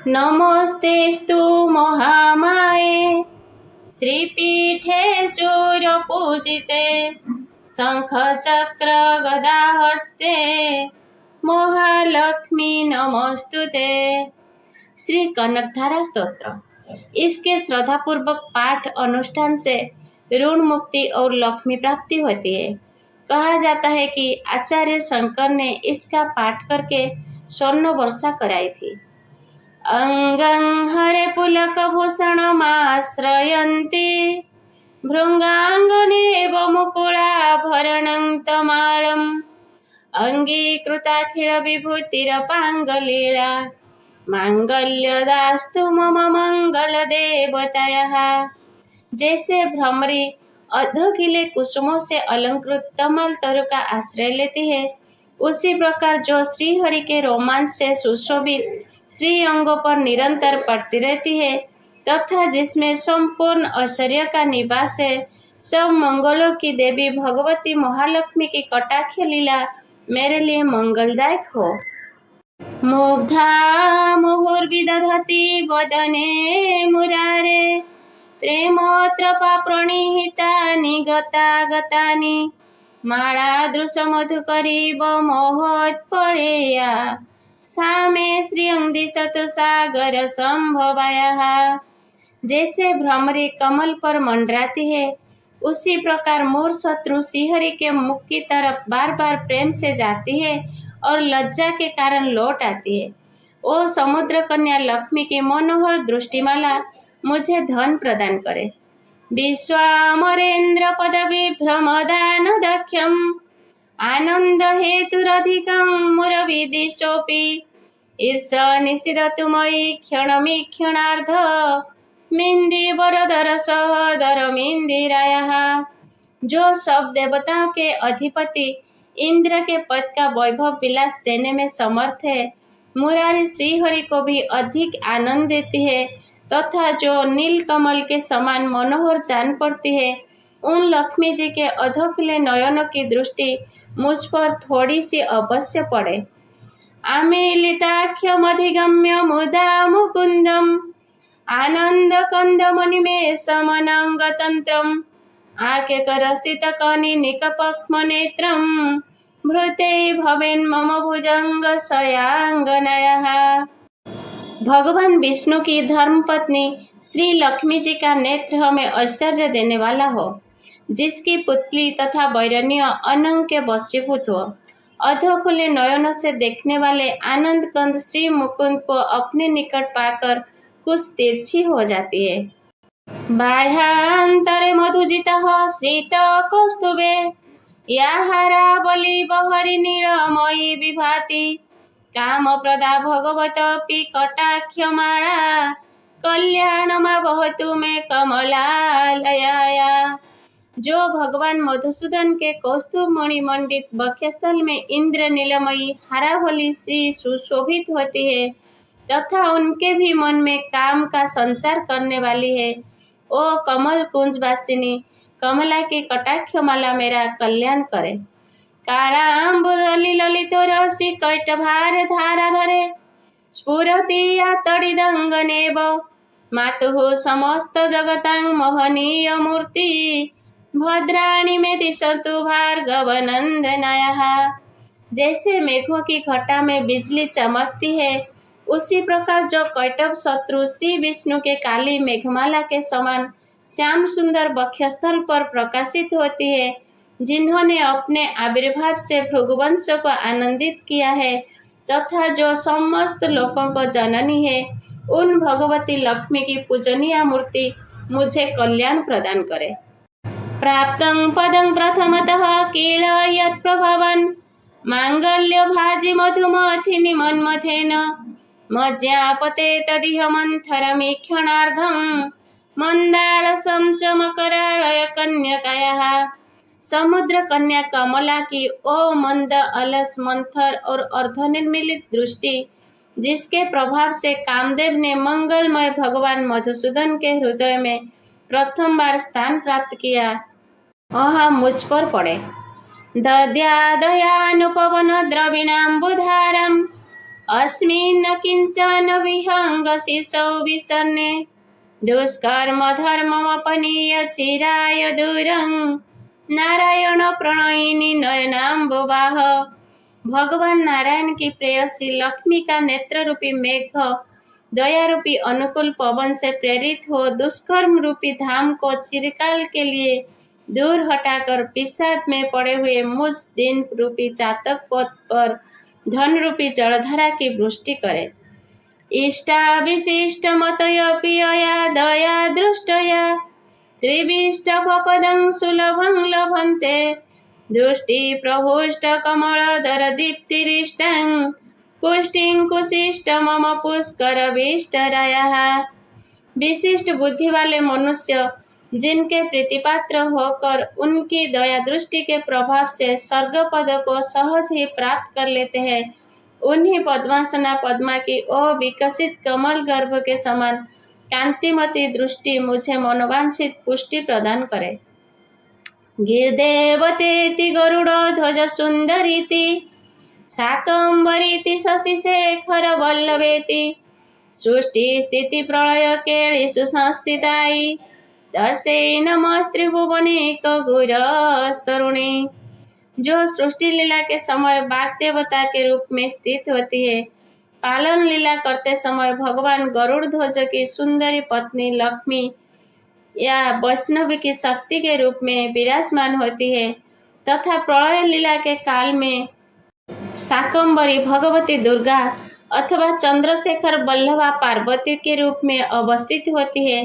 नमोऽस्तेऽस्तु महामाये श्रीपीठे शूरपूजिते शंखचक्र गदाहस्ते महालक्ष्मी नमोस्तुते। श्री कनकधारा स्तोत्र। इसके श्रद्धापूर्वक पाठ अनुष्ठान से ऋण मुक्ति और लक्ष्मी प्राप्ति होती है। कहा जाता है कि आचार्य शंकर ने इसका पाठ करके स्वर्ण वर्षा कराई थी। अंगं हरे पुलक भूषणमाश्रयन्ति भृंगांगनेव मुकुलाभरणं तमालम् अंगीकृताखिल विभूतिरपांगलीला मांगल्यदास्तु मम मंगल देवतायः। जैसे भ्रमरी अधकिले कुसुमों से अलंकृत तमल तरु का आश्रय लेती है, उसी प्रकार जो श्रीहरि के रोमांच से सुशोभित श्री अंगों पर निरंतर पड़ती रहती है तथा जिसमें संपूर्ण ऐश्वर्य का निवास है, सब मंगलों की देवी भगवती महालक्ष्मी की कटाक्ष लीला मेरे लिए मंगलदायक हो। मुग्धा मुहुर्विदधति वदने मुरारे प्रेमोत्रपा प्रणिहितानि गतागतानि मालादृश मधुकरीव मोहोत्पलेया सा मे श्रियं दिशतु सागर संभवायः। जैसे भ्रमरी कमल पर मंडराती है, उसी प्रकार मोर शत्रु श्रीहरि के मुख की तरफ बार बार प्रेम से जाती है और लज्जा के कारण लौट आती है। ओ समुद्र कन्या लक्ष्मी की मनोहर दृष्टिमाला मुझे धन प्रदान करे। विश्वामरेन्द्र पदवी भ्रमदान दक्षम आनंद हेतुरधिकं मुरविदिशोऽपि ईर्षा निषिदतु मयि क्षणमीक्षणार्ध मिंदी वरदर सहदर मिंदिरायः। जो सब देवताओं के अधिपति इंद्र के पद का वैभव विलास देने में समर्थ है, मुरारी श्रीहरि को भी अधिक आनंद देती है तथा जो नील कमल के समान मनोहर जान पड़ती है, उन लक्ष्मी जी के अधोखिले नयनों की दृष्टि मुझ पर थोड़ी सी अवश्य पड़े। आमीलिताख्यमधिगम्य मुदा मुकुंदम आनंद कंदमनिमेषमनंगतंत्रम आके करस्थित कनि निकपक्ष्म नेत्रम भृते भवेन् मम भुजंग सयांगनयः। भगवान विष्णु की धर्मपत्नी श्री लक्ष्मी जी का नेत्र हमें ऐश्वर्य देने वाला हो, जिसकी पुतली तथा वैरण्य अनंग के वशीभूत हो। अधोखुले नयनों से देखने वाले आनंद कंद श्री मुकुंद को अपने निकट पाकर कुछ तिरछी हो जाती है। बाह्यांतरे मधुजितः श्रीत कौस्तुभे याहारावली बहरी नीलमयी विभाति कामप्रदा भगवतपि कटाक्षमाला कल्याणमा वहतु मे कमलालयाया। जो भगवान मधुसूदन के कौस्तुभ मणि मंडित वक्षस्थल में इंद्र नीलमयी हारावली श्री सुशोभित होती है तथा उनके भी मन में काम का संचार करने वाली है, ओ कमल कुंजवासिनी कमला की कटाक्षमाला मेरा कल्याण करे। कालांबुदली ललितो रसी कैटभार धारा धरे स्फुरति यातड़िदंगनेव मातुः समस्त जगतां मोहनीय मूर्ति भद्राणी में दिशतु भार्गवनंदनायः। जैसे मेघों की घटा में बिजली चमकती है, उसी प्रकार जो कैटभ शत्रु श्री विष्णु के काली मेघमाला के समान श्याम सुंदर वक्षस्थल पर प्रकाशित होती है, जिन्होंने अपने आविर्भाव से भृगुवंश को आनंदित किया है तथा जो समस्त लोकों को जननी है, उन भगवती लक्ष्मी की पूजनीय मूर्ति मुझे कल्याण प्रदान करे। प्राप्तं पदं प्रथमतः किल यत्प्रभवन् मांगल्य भाजी मधुमथिनि मन्मथेन मज्जापते तदिह मंथरमीक्षणार्धं मंदारसं च मकरालय कन्यकायाः। समुद्र कन्या कमला की ओ मंद अलस मंथर और अर्धनिर्मिलित दृष्टि, जिसके प्रभाव से कामदेव ने मंगलमय भगवान मधुसूदन के हृदय में प्रथम बार स्थान प्राप्त किया, वह मुझ पर पड़े। दद्यादयानुपवन द्रविणाम्बुधारं अस्मिन् न किञ्चन विहङ्गशिशौ विसर्णे दुष्कर्म धर्ममपनीय चिराय दूरं नारायण प्रणयिनी नयनाम्बुवाह। भगवान नारायण की प्रेयसी लक्ष्मी का नेत्र रूपी मेघ दया रूपी अनुकूल पवन से प्रेरित हो दुष्कर्म रूपी धाम को चिरकाल के लिए दूर हटाकर विषाद में पड़े हुए मुझ दिन रूपी चातक पथ पर धन रूपी जलधारा की वृष्टि करे। इष्टा विशिष्ट मतयपियया दया दृष्टया त्रिविष्टपदं सुलभं लभन्ते दृष्टि प्रहुष्ट कमलधर दीप्तिरिष्टं पुष्टिं कुशिष्ट मम पुष्कर विष्टरायः। विशिष्ट बुद्धि वाले मनुष्य जिनके प्रीतिपात्र होकर उनकी दया दृष्टि के प्रभाव से स्वर्ग पद को सहज ही प्राप्त कर लेते हैं, उन्हीं पद्मासना पद्मा की अविकसित कमल गर्भ के समान कांतिमती दृष्टि मुझे मनोवांछित पुष्टि प्रदान करे। गिरदेवतेति गरुड़ ध्वज सुंदरीति शाकंभरीति शशिशेखर वल्लभेति सृष्टि स्थिति प्रलय केलिषु संस्थिताई तस्यै नमस्त्रिभुवनेक गुरस्तरुणी। जो सृष्टि लीला के समय बाग देवता के रूप में स्थित होती है, पालन लीला करते समय भगवान गरुड़ ध्वज की सुंदरी पत्नी लक्ष्मी या वैष्णवी की शक्ति के रूप में विराजमान होती है तथा प्रलय लीला के काल में शाकंभरी भगवती दुर्गा अथवा चंद्रशेखर वल्लभा पार्वती के रूप में अवस्थित होती है।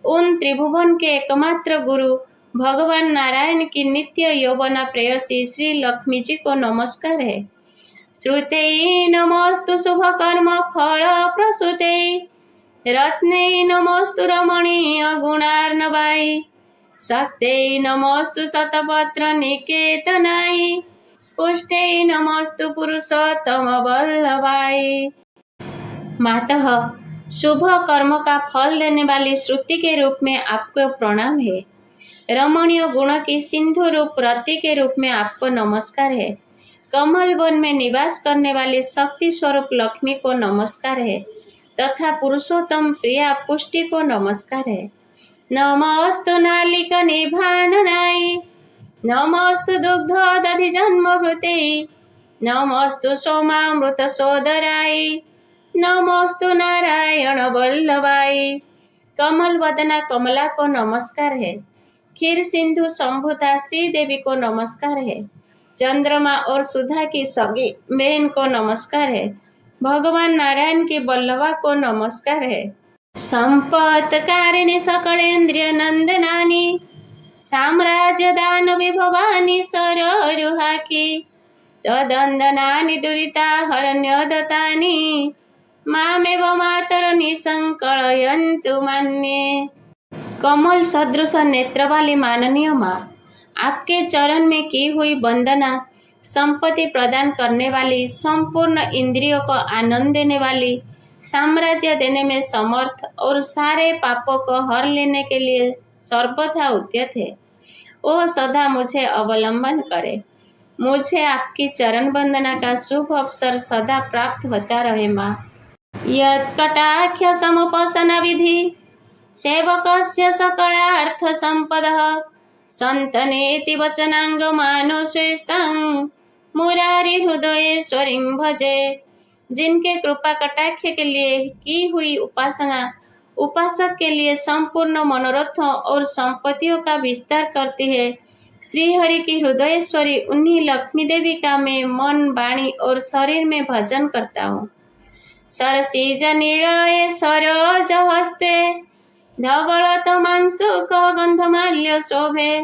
उन त्रिभुवन के एकमात्र गुरु भगवान नारायण की नित्य यौवना प्रेयसी श्री लक्ष्मी जी को नमस्कार है। श्रुते नमस्तु शुभ कर्म फल प्रसूते रत्ने नमस्तु रमणीय गुणार्णवाय शक्ते नमस्तु शतपत्र निकेतनाय पुष्टे नमस्तु पुरुषोत्तम वल्लभाय। मातः शुभ कर्म का फल देने वाली श्रुति के रूप में आपको प्रणाम है। रमणीय गुण की सिंधु रूप रति के रूप में आपको नमस्कार है। कमल वन में निवास करने वाली शक्ति स्वरूप लक्ष्मी को नमस्कार है तथा पुरुषोत्तम प्रिया पुष्टि को नमस्कार है। नमस्तु नालिका निभाननाय नमस्तु दुग्ध दधि जन्मभृते नमस्तु सोमामृत सोदराय नमस्तु नारायण वल्लभाय। कमल वदना कमला को नमस्कार है। क्षीर सिंधु संभुता श्री देवी को नमस्कार है। चंद्रमा और सुधा की सगी बहन को नमस्कार है। भगवान नारायण की वल्लभा को नमस्कार है। संपत्कारिणी सकलेन्द्रिय नंदनानी साम्राज्य दान विभवानी सररुहाकी तदंदनानि दुरिता हरण्यदतानि मामेव मातर निसंकलयन्तु मन्ये। कमल सदृश नेत्र वाली माननीय माँ, आपके चरण में की हुई वंदना संपत्ति प्रदान करने वाली, संपूर्ण इंद्रियों को आनंद देने वाली, साम्राज्य देने में समर्थ और सारे पापों को हर लेने के लिए सर्वथा उद्यत है। वो सदा मुझे अवलंबन करे। मुझे आपकी चरण वंदना का शुभ अवसर सदा प्राप्त होता रहे। माँ यत्कटाक्ष समुपासना विधि सेवकस्य सकलार्थ संपदः संतनेति वचनांग मानो स्वेस्तं मुरारी हृदयेश्वरीं भजे। जिनके कृपा कटाक्ष के लिए की हुई उपासना उपासक के लिए संपूर्ण मनोरथों और संपत्तियों का विस्तार करती है, श्री हरि की हृदयेश्वरी उन्हीं लक्ष्मी देवी का मैं मन वाणी और शरीर में भजन करता हूँ। सरसीज निलये सरोज हस्ते धवलतमांशुक गंधमाल्य शोभे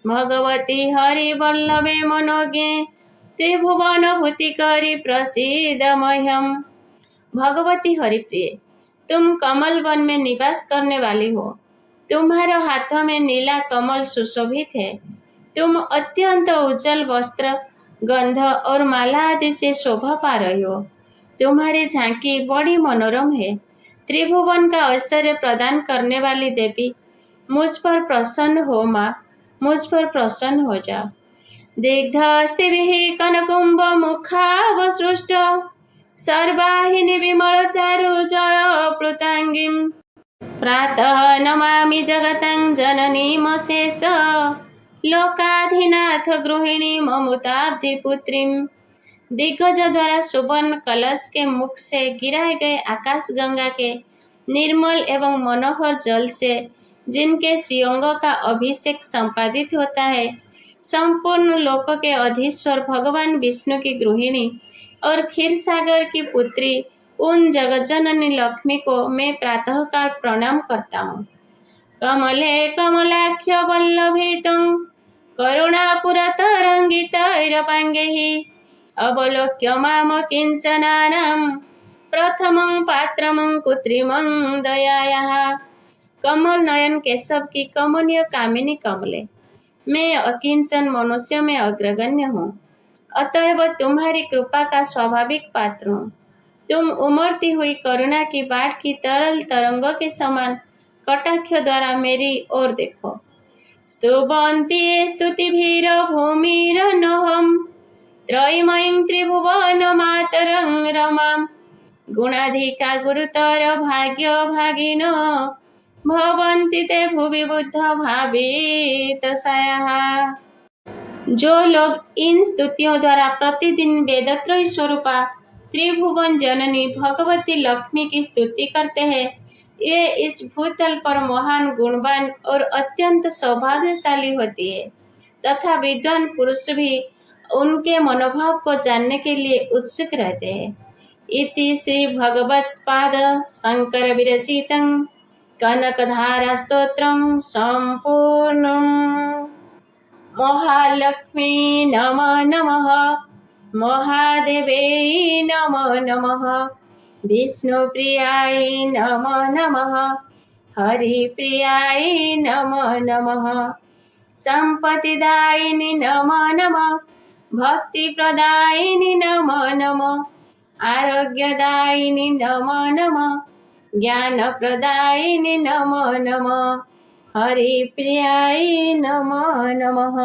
भगवती हरि वल्लभे मनोज्ञे त्रिभुवन भूतिकरी प्रसीद मह्यम। भगवती हरिप्रिय, तुम कमल वन में निवास करने वाली हो। तुम्हारे हाथों में नीला कमल सुशोभित है। तुम अत्यंत उज्जवल वस्त्र, गंध और माला आदि से शोभा पा रही हो। तुम्हारी झांकी बड़ी मनोरम है। त्रिभुवन का ऐश्वर्य प्रदान करने वाली देवी, मुझ पर प्रसन्न हो। माँ, मुझ पर प्रसन्न हो जाओ। दिग्धस्तिभिः कनकुंभ मुखावसृष्ट सर्वाहिनी विमलचारु जलप्लुताङ्गीं प्रातः नमामि जगतां जननीमशेष लोकाधिनाथ गृहिणी ममताब्धिपुत्रीं। दिग्गज द्वारा सुवर्ण कलश के मुख से गिराए गए आकाश गंगा के निर्मल एवं मनोहर जल से जिनके श्रीअंगों का अभिषेक संपादित होता है, संपूर्ण लोक के अधीश्वर भगवान विष्णु की गृहिणी और क्षीरसागर की पुत्री उन जगज्जननी लक्ष्मी को मैं प्रातःकाल प्रणाम करता हूँ। कमले कमलाख्य वल्लभितं करुणापुरतरङ्गितैरपाङ्गैः अवलोक्य माम किञ्चनानां प्रथमं पात्रमं कृत्रिमं दयायाः। कमल नयन केशव की कमनीय कामिनी कमले, मैं अकिंचन मनुष्य में अग्रगण्य हूँ, अतएव तुम्हारी कृपा का स्वाभाविक पात्र हूँ। तुम उमड़ती हुई करुणा की बाढ़ की तरल तरंगों के समान कटाक्ष द्वारा मेरी ओर देखो। स्तुवन्ति स्तुतिभिर भूमिरनहं त्रयीमयीं त्रिभुवन मातरं रमां गुणाधिका गुरुतर भाग्य भागिनो भवन्ति ते भुवि बुद्ध भावितसायाः। जो लोग इन स्तुतियों द्वारा प्रतिदिन वेदत्रयी स्वरूपा त्रिभुवन जननी भगवती लक्ष्मी की स्तुति करते हैं, ये इस भूतल पर महान गुणवान और अत्यंत सौभाग्यशाली होती है तथा विद्वान पुरुष भी उनके मनोभाव को जानने के लिए उत्सुक रहते हैं। इति श्री भगवत्पाद शंकर विरचितं कनकधारा स्तोत्रं संपूर्णम्। महालक्ष्मी नमः नमः, महादेवे नमः नमः, विष्णुप्रियाय नमः नमः, हरिप्रियाय नमः नमः, संपत्तिदायिनी नमः नमः, भक्तिप्रदायिनी नमः नमः, आरोग्यदायिनी नमः नमः, ज्ञानप्रदायिनी नमः नमः, हरिप्रियाय नमः नमः।